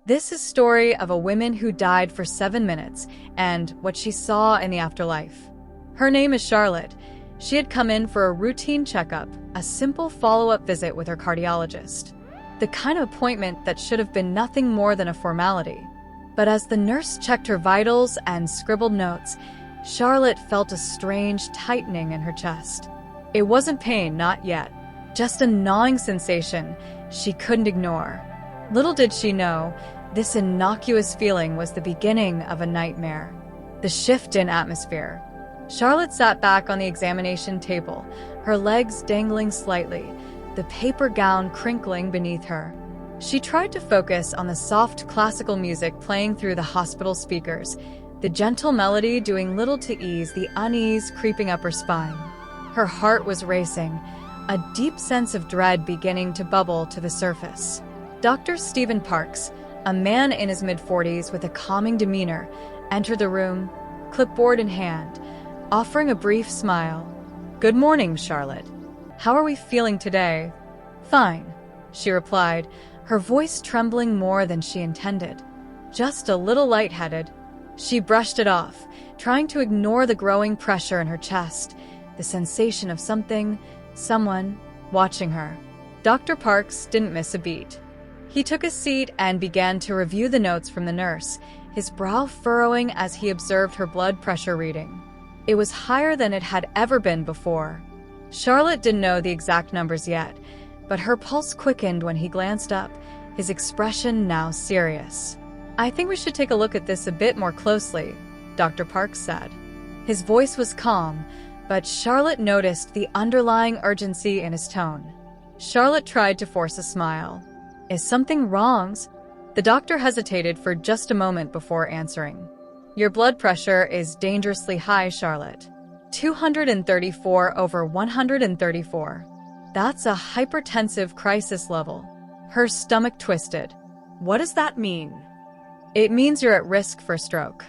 This is a story of a woman who died for 7 minutes and what she saw in the afterlife. Her name is Charlotte. She had come in for a routine checkup, a simple follow-up visit with her cardiologist. The kind of appointment that should have been nothing more than a formality. But as the nurse checked her vitals and scribbled notes, Charlotte felt a strange tightening in her chest. It wasn't pain, not yet. Just a gnawing sensation she couldn't ignore. Little did she know, this innocuous feeling was the beginning of a nightmare. The shift in atmosphere. Charlotte sat back on the examination table, her legs dangling slightly, the paper gown crinkling beneath her. She tried to focus on the soft classical music playing through the hospital speakers, the gentle melody doing little to ease the unease creeping up her spine. Her heart was racing, a deep sense of dread beginning to bubble to the surface. Dr. Stephen Parks, a man in his mid-40s with a calming demeanor, entered the room, clipboard in hand, offering a brief smile. "Good morning, Charlotte. How are we feeling today?" "Fine," she replied, her voice trembling more than she intended. "Just a little lightheaded." She brushed it off, trying to ignore the growing pressure in her chest, the sensation of someone, watching her. Dr. Parks didn't miss a beat. He took a seat and began to review the notes from the nurse, his brow furrowing as he observed her blood pressure reading. It was higher than it had ever been before. Charlotte didn't know the exact numbers yet, but her pulse quickened when he glanced up, his expression now serious. "I think we should take a look at this a bit more closely," Dr. Parks said. His voice was calm, but Charlotte noticed the underlying urgency in his tone. Charlotte tried to force a smile. "Is something wrong?" The doctor hesitated for just a moment before answering. "Your blood pressure is dangerously high, Charlotte. 234/134. That's a hypertensive crisis level." Her stomach twisted. "What does that mean?" "It means you're at risk for stroke.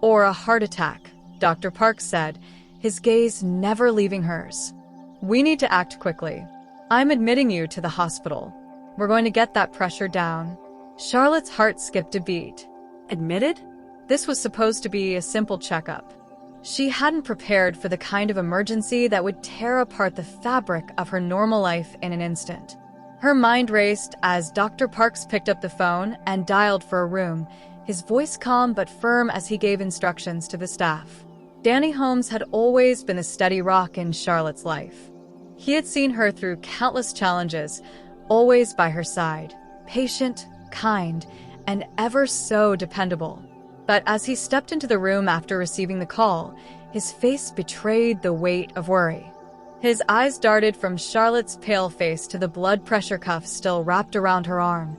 Or a heart attack," Dr. Parks said, his gaze never leaving hers. "We need to act quickly. I'm admitting you to the hospital. We're going to get that pressure down." Charlotte's heart skipped a beat. Admitted? This was supposed to be a simple checkup. She hadn't prepared for the kind of emergency that would tear apart the fabric of her normal life in an instant. Her mind raced as Dr. Parks picked up the phone and dialed for a room, his voice calm but firm as he gave instructions to the staff. Danny Holmes had always been a steady rock in Charlotte's life. He had seen her through countless challenges, always by her side, patient, kind, and ever so dependable. But as he stepped into the room after receiving the call, his face betrayed the weight of worry. His eyes darted from Charlotte's pale face to the blood pressure cuff still wrapped around her arm,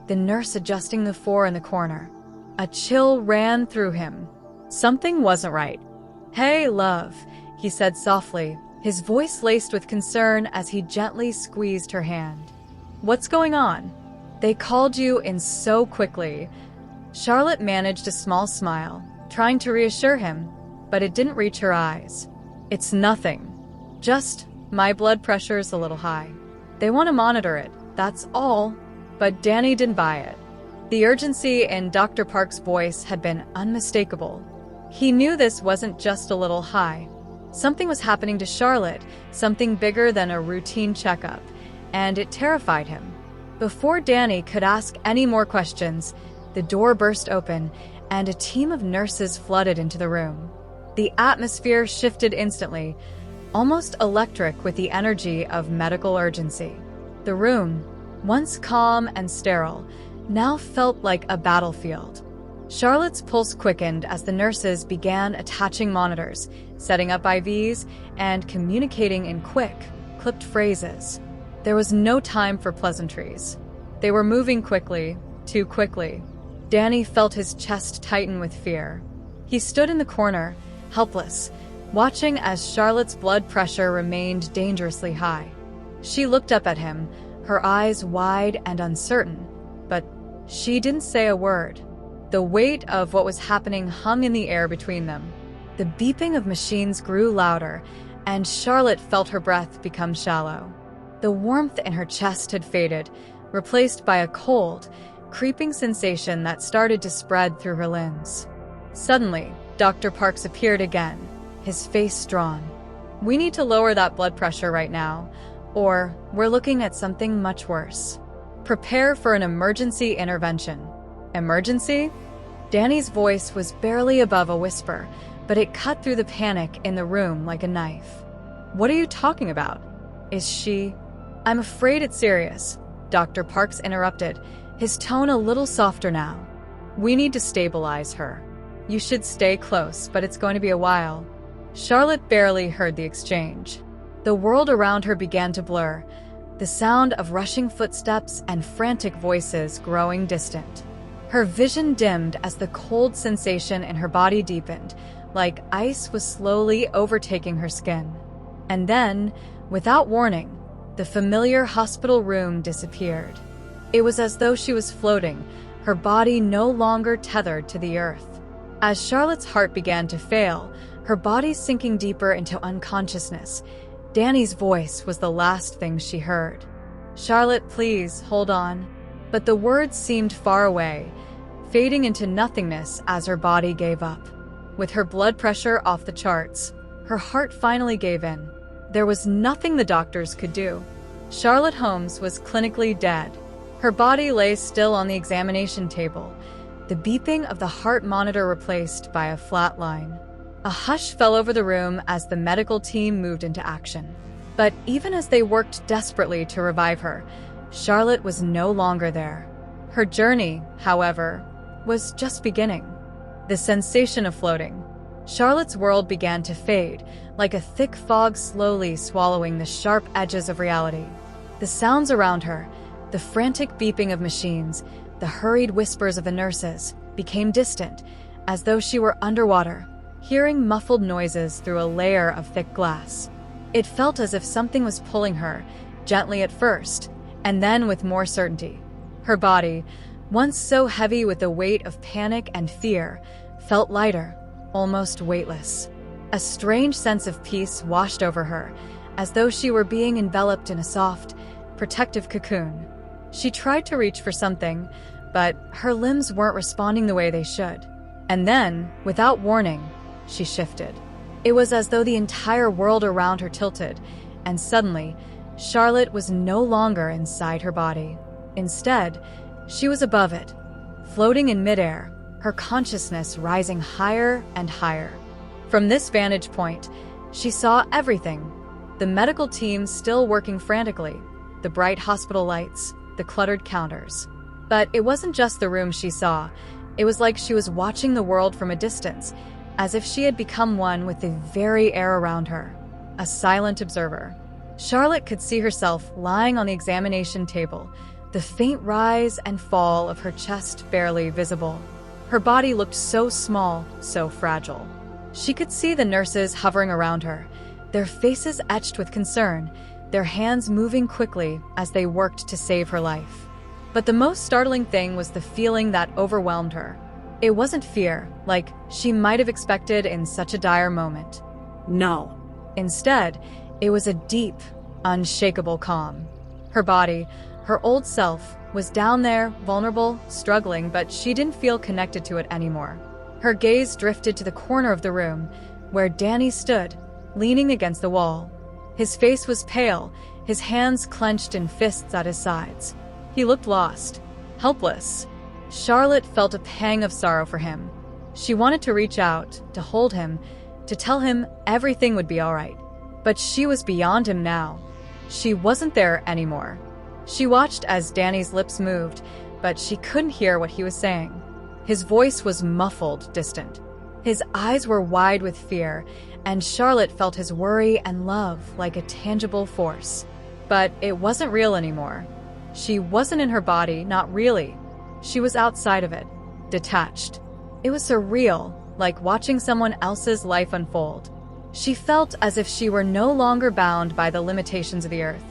the nurse adjusting the 4 in the corner. A chill ran through him. Something wasn't right. "Hey, love," he said softly, his voice laced with concern as he gently squeezed her hand. "What's going on? They called you in so quickly." Charlotte managed a small smile, trying to reassure him, but it didn't reach her eyes. "It's nothing. Just, my blood pressure's a little high. They want to monitor it, that's all." But Danny didn't buy it. The urgency in Dr. Park's voice had been unmistakable. He knew this wasn't just a little high. Something was happening to Charlotte, something bigger than a routine checkup, and it terrified him. Before Danny could ask any more questions, the door burst open, and a team of nurses flooded into the room. The atmosphere shifted instantly, almost electric with the energy of medical urgency. The room, once calm and sterile, now felt like a battlefield. Charlotte's pulse quickened as the nurses began attaching monitors, setting up IVs, and communicating in quick, clipped phrases. There was no time for pleasantries. They were moving quickly, too quickly. Danny felt his chest tighten with fear. He stood in the corner, helpless, watching as Charlotte's blood pressure remained dangerously high. She looked up at him, her eyes wide and uncertain, but she didn't say a word. The weight of what was happening hung in the air between them. The beeping of machines grew louder, and Charlotte felt her breath become shallow. The warmth in her chest had faded, replaced by a cold, creeping sensation that started to spread through her limbs. Suddenly, Dr. Parks appeared again, his face drawn. "We need to lower that blood pressure right now, or we're looking at something much worse. Prepare for an emergency intervention." Emergency? Danny's voice was barely above a whisper, but it cut through the panic in the room like a knife. "What are you talking about? Is she—" "I'm afraid it's serious," Dr. Parks interrupted, his tone a little softer now. "We need to stabilize her. You should stay close, but it's going to be a while." Charlotte barely heard the exchange. The world around her began to blur, the sound of rushing footsteps and frantic voices growing distant. Her vision dimmed as the cold sensation in her body deepened, like ice was slowly overtaking her skin. And then, without warning, the familiar hospital room disappeared. It was as though she was floating, her body no longer tethered to the earth. As Charlotte's heart began to fail, her body sinking deeper into unconsciousness, Danny's voice was the last thing she heard. "Charlotte, please, hold on." But the words seemed far away, fading into nothingness as her body gave up. With her blood pressure off the charts, her heart finally gave in. There was nothing the doctors could do. Charlotte Holmes was clinically dead. Her body lay still on the examination table, the beeping of the heart monitor replaced by a flat line. A hush fell over the room as the medical team moved into action. But even as they worked desperately to revive her, Charlotte was no longer there. Her journey, however, was just beginning. The sensation of floating. Charlotte's world began to fade, like a thick fog slowly swallowing the sharp edges of reality. The sounds around her, the frantic beeping of machines, the hurried whispers of the nurses, became distant, as though she were underwater, hearing muffled noises through a layer of thick glass. It felt as if something was pulling her, gently at first, and then with more certainty. Her body, once so heavy with the weight of panic and fear, felt lighter, almost weightless. A strange sense of peace washed over her, as though she were being enveloped in a soft, protective cocoon. She tried to reach for something, but her limbs weren't responding the way they should. And then, without warning, she shifted. It was as though the entire world around her tilted, and suddenly, Charlotte was no longer inside her body. Instead, she was above it, floating in midair, her consciousness rising higher and higher. From this vantage point, she saw everything. The medical team still working frantically, the bright hospital lights, the cluttered counters. But it wasn't just the room she saw. It was like she was watching the world from a distance, as if she had become one with the very air around her, a silent observer. Charlotte could see herself lying on the examination table, the faint rise and fall of her chest barely visible. Her body looked so small, so fragile. She could see the nurses hovering around her, their faces etched with concern, their hands moving quickly as they worked to save her life. But the most startling thing was the feeling that overwhelmed her. It wasn't fear, like she might have expected in such a dire moment. No. Instead, it was a deep, unshakable calm. Her body, her old self, was down there, vulnerable, struggling, but she didn't feel connected to it anymore. Her gaze drifted to the corner of the room, where Danny stood, leaning against the wall. His face was pale, his hands clenched in fists at his sides. He looked lost, helpless. Charlotte felt a pang of sorrow for him. She wanted to reach out, to hold him, to tell him everything would be all right. But she was beyond him now. She wasn't there anymore. She watched as Danny's lips moved, but she couldn't hear what he was saying. His voice was muffled, distant. His eyes were wide with fear, and Charlotte felt his worry and love like a tangible force. But it wasn't real anymore. She wasn't in her body, not really. She was outside of it, detached. It was surreal, like watching someone else's life unfold. She felt as if she were no longer bound by the limitations of the earth,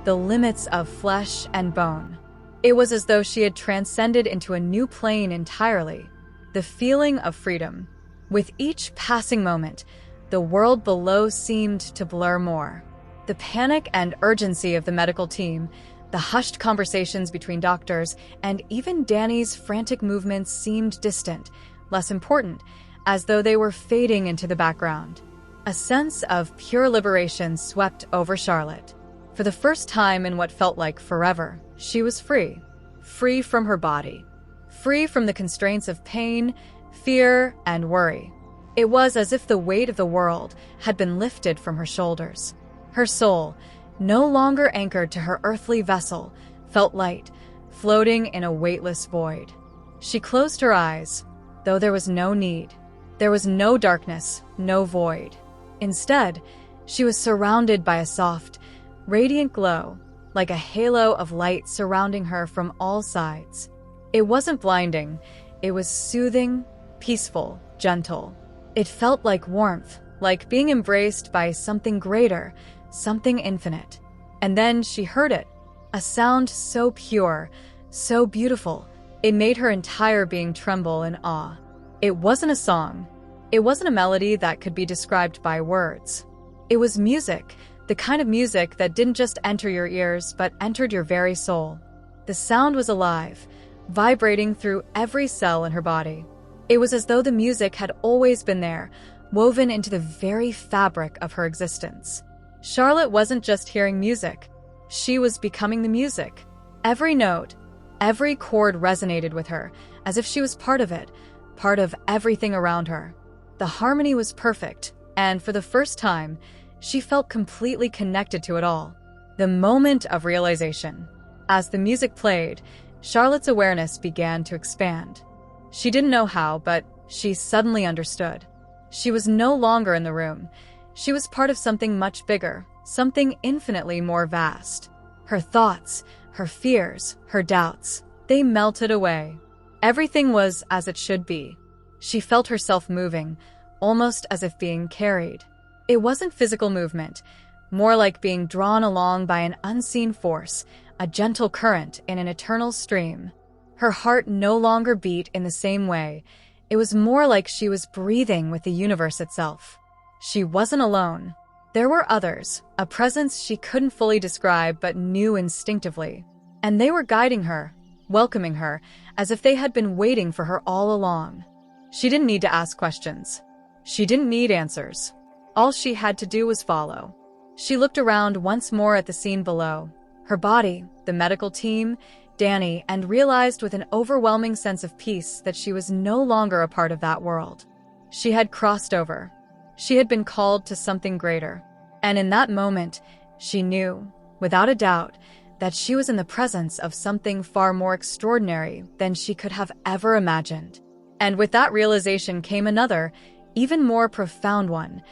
the limits of flesh and bone. It was as though she had transcended into a new plane entirely, the feeling of freedom. With each passing moment, the world below seemed to blur more. The panic and urgency of the medical team, The hushed conversations between doctors and even Danny's frantic movements seemed distant, less important, as though they were fading into the background. A sense of pure liberation swept over Charlotte. For the first time in what felt like forever, she was free. Free from her body. Free from the constraints of pain, fear, and worry. It was as if the weight of the world had been lifted from her shoulders. Her soul, no longer anchored to her earthly vessel, felt light, floating in a weightless void. She closed her eyes, though there was no need. There was no darkness, no void. Instead, she was surrounded by a soft, radiant glow, like a halo of light surrounding her from all sides. It wasn't blinding. It was soothing, peaceful, gentle. It felt like warmth, like being embraced by something greater, something infinite. And then she heard it, a sound so pure, so beautiful, it made her entire being tremble in awe. It wasn't a song. It wasn't a melody that could be described by words. It was music, the kind of music that didn't just enter your ears, but entered your very soul. The sound was alive, vibrating through every cell in her body. It was as though the music had always been there, woven into the very fabric of her existence. Charlotte wasn't just hearing music. She was becoming the music. Every note, every chord resonated with her, as if she was part of it, part of everything around her. The harmony was perfect, and for the first time, she felt completely connected to it all. The moment of realization. As the music played, Charlotte's awareness began to expand. She didn't know how, but she suddenly understood. She was no longer in the room. She was part of something much bigger, something infinitely more vast. Her thoughts, her fears, her doubts, they melted away. Everything was as it should be. She felt herself moving, almost as if being carried. It wasn't physical movement, more like being drawn along by an unseen force, a gentle current in an eternal stream. Her heart no longer beat in the same way. It was more like she was breathing with the universe itself. She wasn't alone. There were others, a presence she couldn't fully describe but knew instinctively. And they were guiding her, welcoming her, as if they had been waiting for her all along. She didn't need to ask questions. She didn't need answers. All she had to do was follow. She looked around once more at the scene below. Her body, the medical team, Danny, and realized with an overwhelming sense of peace that she was no longer a part of that world. She had crossed over. She had been called to something greater. And in that moment, she knew, without a doubt, that she was in the presence of something far more extraordinary than she could have ever imagined. And with that realization came another, even more profound one.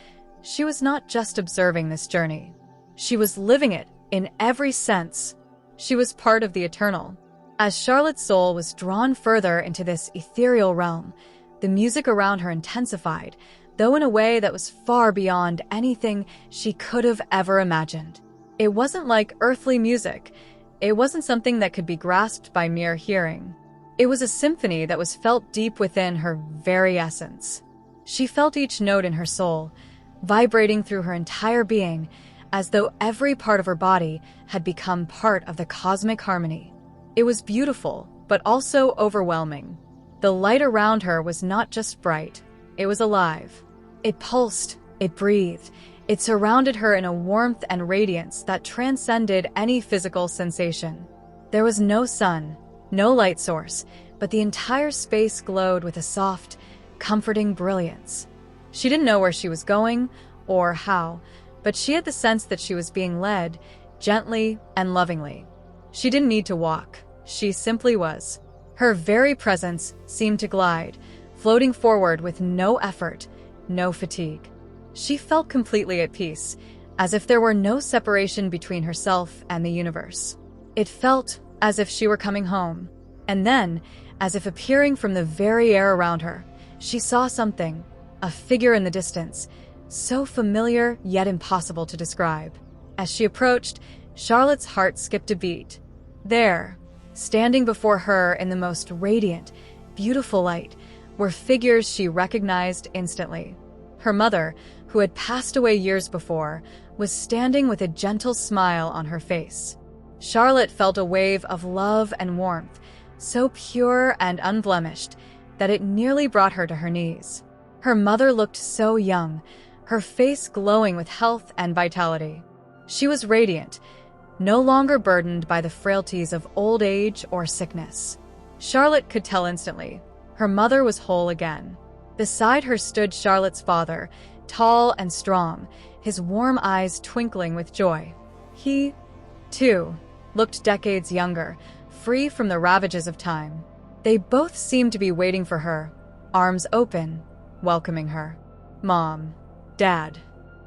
She was not just observing this journey. She was living it in every sense. She was part of the eternal. As Charlotte's soul was drawn further into this ethereal realm, the music around her intensified, though in a way that was far beyond anything she could have ever imagined. It wasn't like earthly music. It wasn't something that could be grasped by mere hearing. It was a symphony that was felt deep within her very essence. She felt each note in her soul, vibrating through her entire being, as though every part of her body had become part of the cosmic harmony. It was beautiful, but also overwhelming. The light around her was not just bright, it was alive. It pulsed, it breathed, it surrounded her in a warmth and radiance that transcended any physical sensation. There was no sun, no light source, but the entire space glowed with a soft, comforting brilliance. She didn't know where she was going or how, but she had the sense that she was being led, gently and lovingly. She didn't need to walk. She simply was. Her very presence seemed to glide, floating forward with no effort, no fatigue. She felt completely at peace, as if there were no separation between herself and the universe. It felt as if she were coming home. And then, as if appearing from the very air around her, she saw something, a figure in the distance, so familiar yet impossible to describe. As she approached, Charlotte's heart skipped a beat. There, standing before her in the most radiant, beautiful light, were figures she recognized instantly. Her mother, who had passed away years before, was standing with a gentle smile on her face. Charlotte felt a wave of love and warmth, so pure and unblemished that it nearly brought her to her knees. Her mother looked so young, her face glowing with health and vitality. She was radiant, no longer burdened by the frailties of old age or sickness. Charlotte could tell instantly. Her mother was whole again. Beside her stood Charlotte's father, tall and strong, his warm eyes twinkling with joy. He, too, looked decades younger, free from the ravages of time. They both seemed to be waiting for her, arms open, welcoming her. "Mom, Dad,"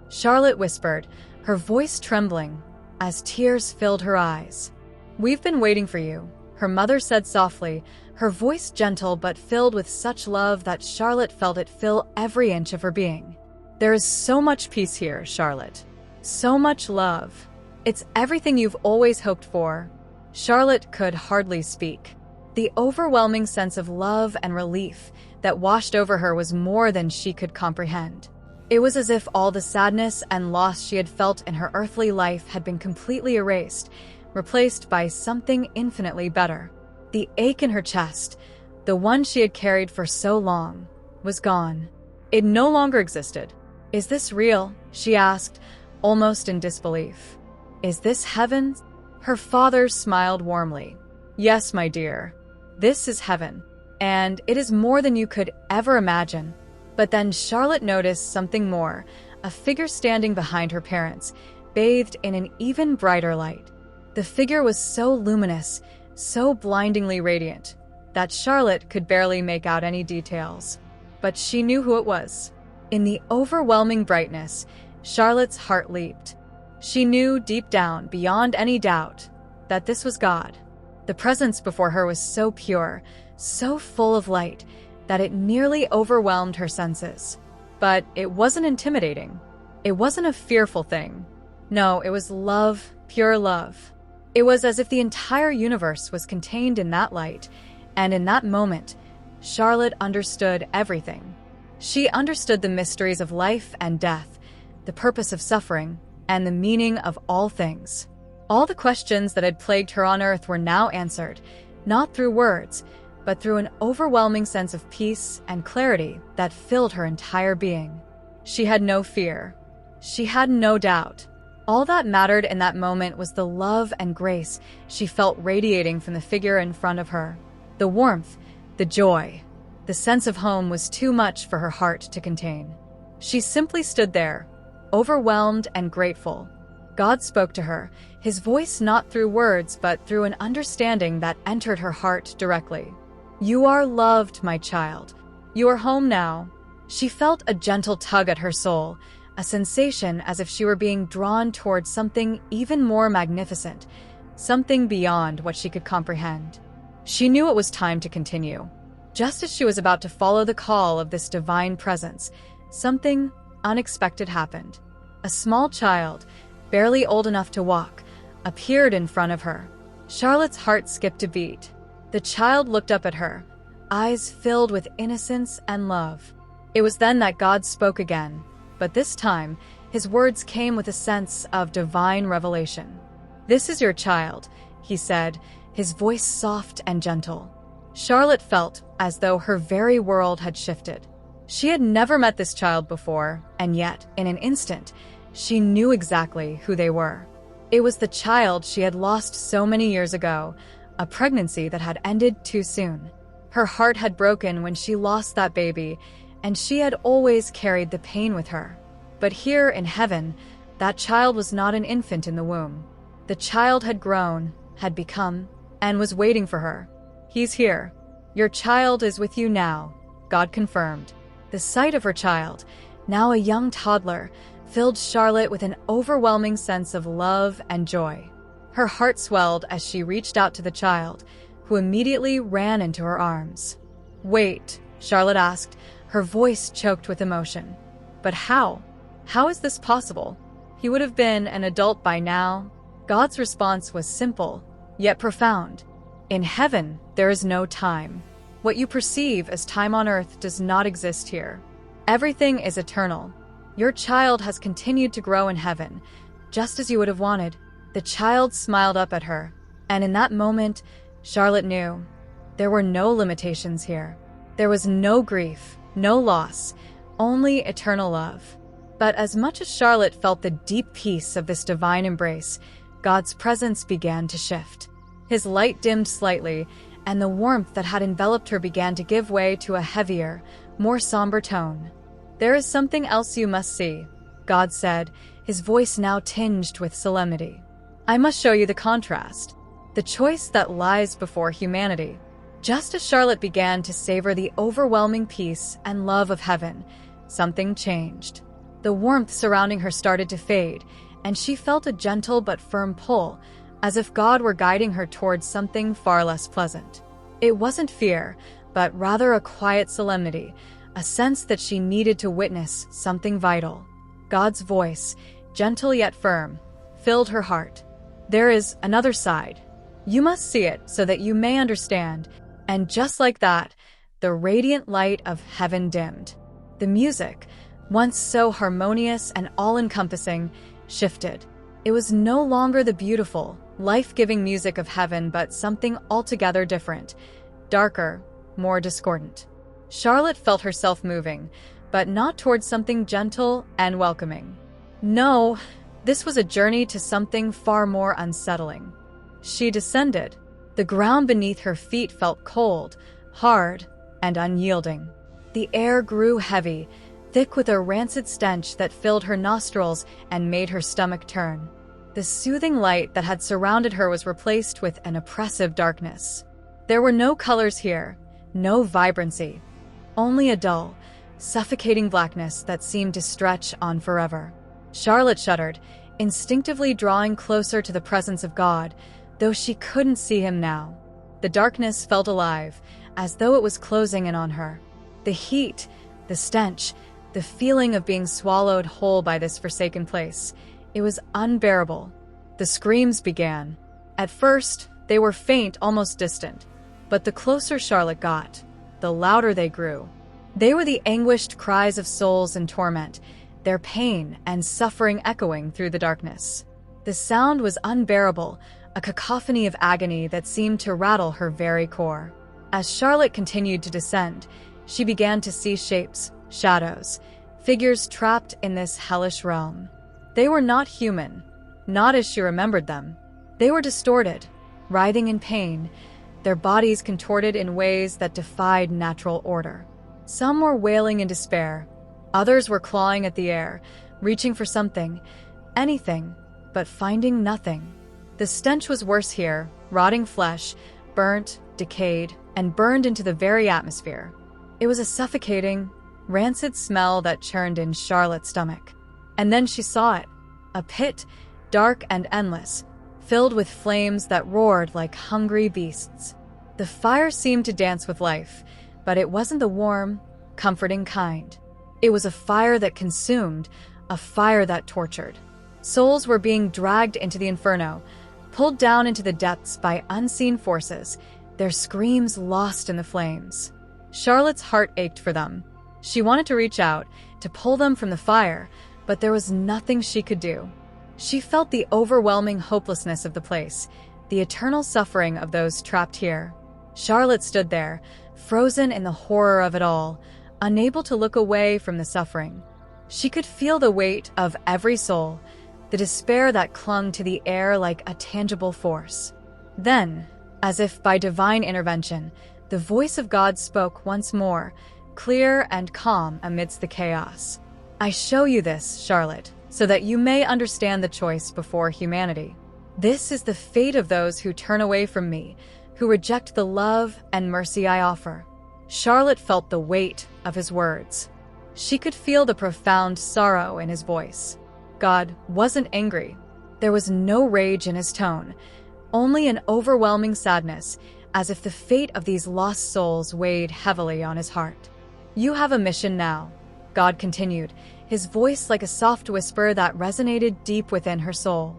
Charlotte whispered, her voice trembling as tears filled her eyes. "We've been waiting for you," her mother said softly, her voice gentle but filled with such love that Charlotte felt it fill every inch of her being. "There is so much peace here, Charlotte. So much love. It's everything you've always hoped for." Charlotte could hardly speak. The overwhelming sense of love and relief that washed over her was more than she could comprehend. It was as if all the sadness and loss she had felt in her earthly life had been completely erased, replaced by something infinitely better. The ache in her chest, the one she had carried for so long, was gone. It no longer existed. "Is this real?" she asked, almost in disbelief. "Is this heaven?" Her father smiled warmly. "Yes, my dear. This is heaven, and it is more than you could ever imagine." But then Charlotte noticed something more, a figure standing behind her parents, bathed in an even brighter light. The figure was so luminous, so blindingly radiant, that Charlotte could barely make out any details. But she knew who it was. In the overwhelming brightness, Charlotte's heart leaped. She knew deep down, beyond any doubt, that this was God. The presence before her was so pure, so full of light, that it nearly overwhelmed her senses. But it wasn't intimidating. It wasn't a fearful thing. No, it was love, pure love. It was as if the entire universe was contained in that light, and in that moment, Charlotte understood everything. She understood the mysteries of life and death, the purpose of suffering, and the meaning of all things. All the questions that had plagued her on earth were now answered, not through words, but through an overwhelming sense of peace and clarity that filled her entire being. She had no fear. She had no doubt. All that mattered in that moment was the love and grace she felt radiating from the figure in front of her. The warmth, the joy, the sense of home was too much for her heart to contain. She simply stood there, overwhelmed and grateful. God spoke to her, his voice not through words but through an understanding that entered her heart directly. "You are loved, my child. You are home now." She felt a gentle tug at her soul, a sensation as if she were being drawn towards something even more magnificent, something beyond what she could comprehend. She knew it was time to continue. Just as she was about to follow the call of this divine presence, something unexpected happened. A small child, barely old enough to walk, appeared in front of her. Charlotte's heart skipped a beat. The child looked up at her, eyes filled with innocence and love. It was then that God spoke again, but this time, his words came with a sense of divine revelation. "This is your child," he said, his voice soft and gentle. Charlotte felt as though her very world had shifted. She had never met this child before, and yet, in an instant, she knew exactly who they were. It was the child she had lost so many years ago, a pregnancy that had ended too soon. Her heart had broken when she lost that baby, and she had always carried the pain with her. But here in heaven, that child was not an infant in the womb. The child had grown, had become, and was waiting for her. "He's here. Your child is with you now," God confirmed. The sight of her child, now a young toddler, filled Charlotte with an overwhelming sense of love and joy. Her heart swelled as she reached out to the child, who immediately ran into her arms. "Wait," Charlotte asked, her voice choked with emotion. "But how? How is this possible? He would have been an adult by now." God's response was simple, yet profound. "In heaven, there is no time. What you perceive as time on earth does not exist here. Everything is eternal. Your child has continued to grow in heaven, just as you would have wanted. The child smiled up at her, and in that moment, Charlotte knew there were no limitations here. There was no grief, no loss, only eternal love. But as much as Charlotte felt the deep peace of this divine embrace, God's presence began to shift. His light dimmed slightly, and the warmth that had enveloped her began to give way to a heavier, more somber tone. "There is something else you must see," God said, his voice now tinged with solemnity. "I must show you the contrast, the choice that lies before humanity." Just as Charlotte began to savor the overwhelming peace and love of heaven, something changed. The warmth surrounding her started to fade, and she felt a gentle but firm pull, as if God were guiding her towards something far less pleasant. It wasn't fear, but rather a quiet solemnity, a sense that she needed to witness something vital. God's voice, gentle yet firm, filled her heart. "There is another side. You must see it so that you may understand." And just like that, the radiant light of heaven dimmed. The music, once so harmonious and all-encompassing, shifted. It was no longer the beautiful, life-giving music of heaven, but something altogether different, darker, more discordant. Charlotte felt herself moving, but not towards something gentle and welcoming. No, this was a journey to something far more unsettling. She descended. The ground beneath her feet felt cold, hard, and unyielding. The air grew heavy, thick with a rancid stench that filled her nostrils and made her stomach turn. The soothing light that had surrounded her was replaced with an oppressive darkness. There were no colors here, no vibrancy, only a dull, suffocating blackness that seemed to stretch on forever. Charlotte shuddered, instinctively drawing closer to the presence of God, though she couldn't see him now. The darkness felt alive, as though it was closing in on her. The heat, the stench, the feeling of being swallowed whole by this forsaken place. It was unbearable. The screams began. At first, they were faint, almost distant. But the closer Charlotte got, the louder they grew. They were the anguished cries of souls in torment, their pain and suffering echoing through the darkness. The sound was unbearable, a cacophony of agony that seemed to rattle her very core. As Charlotte continued to descend, she began to see shapes, shadows, figures trapped in this hellish realm. They were not human, not as she remembered them. They were distorted, writhing in pain, their bodies contorted in ways that defied natural order. Some were wailing in despair, others were clawing at the air, reaching for something, anything, but finding nothing. The stench was worse here, rotting flesh, burnt, decayed, and burned into the very atmosphere. It was a suffocating, rancid smell that churned in Charlotte's stomach. And then she saw it, a pit, dark and endless, filled with flames that roared like hungry beasts. The fire seemed to dance with life, but it wasn't the warm, comforting kind. It was a fire that consumed, a fire that tortured. Souls were being dragged into the inferno, pulled down into the depths by unseen forces, their screams lost in the flames. Charlotte's heart ached for them. She wanted to reach out, to pull them from the fire, but there was nothing she could do. She felt the overwhelming hopelessness of the place, the eternal suffering of those trapped here. Charlotte stood there, frozen in the horror of it all, unable to look away from the suffering. She could feel the weight of every soul, the despair that clung to the air like a tangible force. Then, as if by divine intervention, the voice of God spoke once more, clear and calm amidst the chaos. "I show you this, Charlotte, so that you may understand the choice before humanity. This is the fate of those who turn away from me, who reject the love and mercy I offer." Charlotte felt the weight of his words. She could feel the profound sorrow in his voice. God wasn't angry. There was no rage in his tone, only an overwhelming sadness, as if the fate of these lost souls weighed heavily on his heart. "You have a mission now," God continued, his voice like a soft whisper that resonated deep within her soul.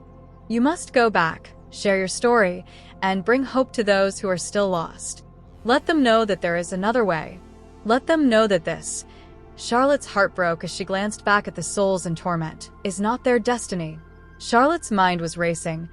"You must go back, share your story, and bring hope to those who are still lost. Let them know that there is another way. Let them know that this," Charlotte's heart broke as she glanced back at the souls in torment, "is not their destiny." Charlotte's mind was racing,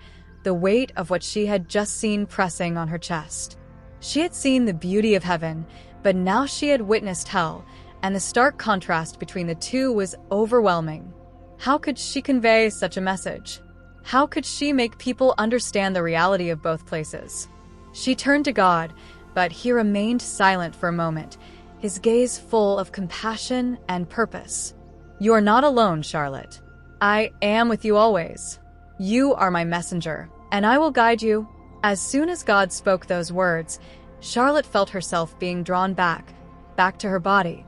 the weight of what she had just seen pressing on her chest. She had seen the beauty of heaven, but now she had witnessed hell, and the stark contrast between the two was overwhelming. How could she convey such a message? How could she make people understand the reality of both places? She turned to God, but he remained silent for a moment, his gaze full of compassion and purpose. "You are not alone, Charlotte. I am with you always. You are my messenger, and I will guide you." As soon as God spoke those words, Charlotte felt herself being drawn back to her body,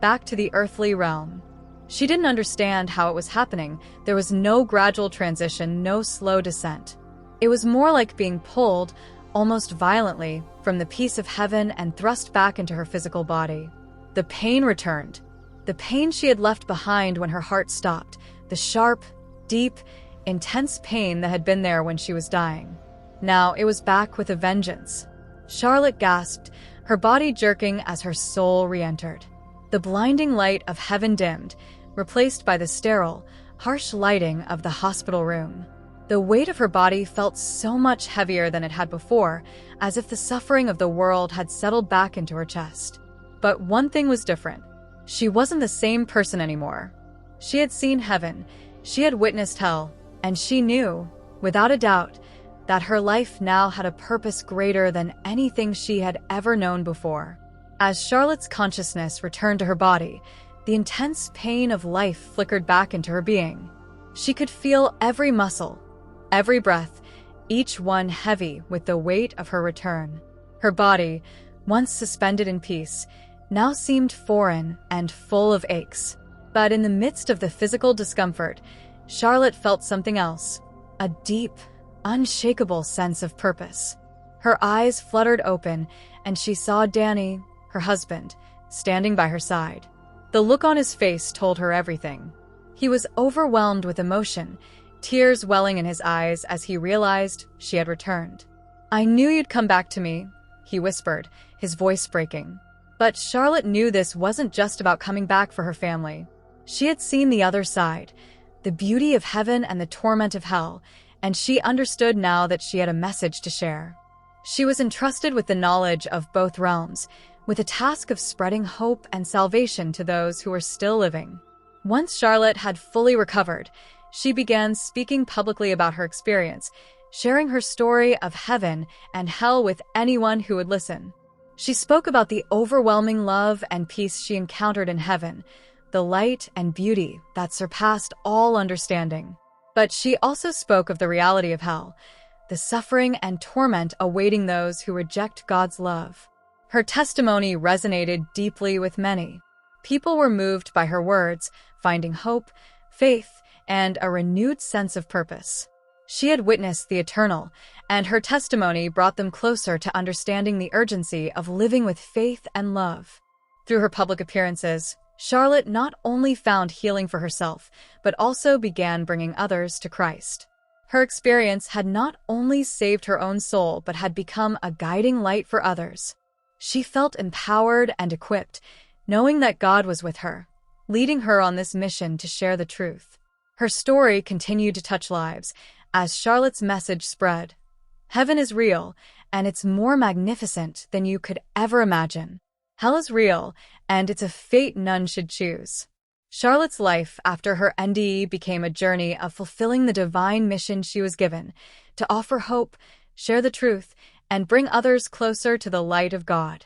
back to the earthly realm. She didn't understand how it was happening. There was no gradual transition, no slow descent. It was more like being pulled, almost violently, from the peace of heaven and thrust back into her physical body. The pain returned. The pain she had left behind when her heart stopped. The sharp, deep, intense pain that had been there when she was dying. Now it was back with a vengeance. Charlotte gasped, her body jerking as her soul re-entered. The blinding light of heaven dimmed, replaced by the sterile, harsh lighting of the hospital room. The weight of her body felt so much heavier than it had before, as if the suffering of the world had settled back into her chest. But one thing was different. She wasn't the same person anymore. She had seen heaven, she had witnessed hell, and she knew, without a doubt, that her life now had a purpose greater than anything she had ever known before. As Charlotte's consciousness returned to her body, the intense pain of life flickered back into her being. She could feel every muscle, every breath, each one heavy with the weight of her return. Her body, once suspended in peace, now seemed foreign and full of aches. But in the midst of the physical discomfort, Charlotte felt something else, a deep, unshakable sense of purpose. Her eyes fluttered open, and she saw Danny, her husband, standing by her side. The look on his face told her everything. He was overwhelmed with emotion, tears welling in his eyes as he realized she had returned. "I knew you'd come back to me," he whispered, his voice breaking. But Charlotte knew this wasn't just about coming back for her family. She had seen the other side, the beauty of heaven and the torment of hell, and she understood now that she had a message to share. She was entrusted with the knowledge of both realms, with a task of spreading hope and salvation to those who were still living. Once Charlotte had fully recovered, she began speaking publicly about her experience, sharing her story of heaven and hell with anyone who would listen. She spoke about the overwhelming love and peace she encountered in heaven, the light and beauty that surpassed all understanding. But she also spoke of the reality of hell, the suffering and torment awaiting those who reject God's love. Her testimony resonated deeply with many. People were moved by her words, finding hope, faith, and a renewed sense of purpose. She had witnessed the eternal, and her testimony brought them closer to understanding the urgency of living with faith and love. Through her public appearances, Charlotte not only found healing for herself, but also began bringing others to Christ. Her experience had not only saved her own soul, but had become a guiding light for others. She felt empowered and equipped, knowing that God was with her, leading her on this mission to share the truth. Her story continued to touch lives as Charlotte's message spread. Heaven is real, and it's more magnificent than you could ever imagine. Hell is real, and it's a fate none should choose. Charlotte's life after her NDE became a journey of fulfilling the divine mission she was given, to offer hope, share the truth, and bring others closer to the light of God.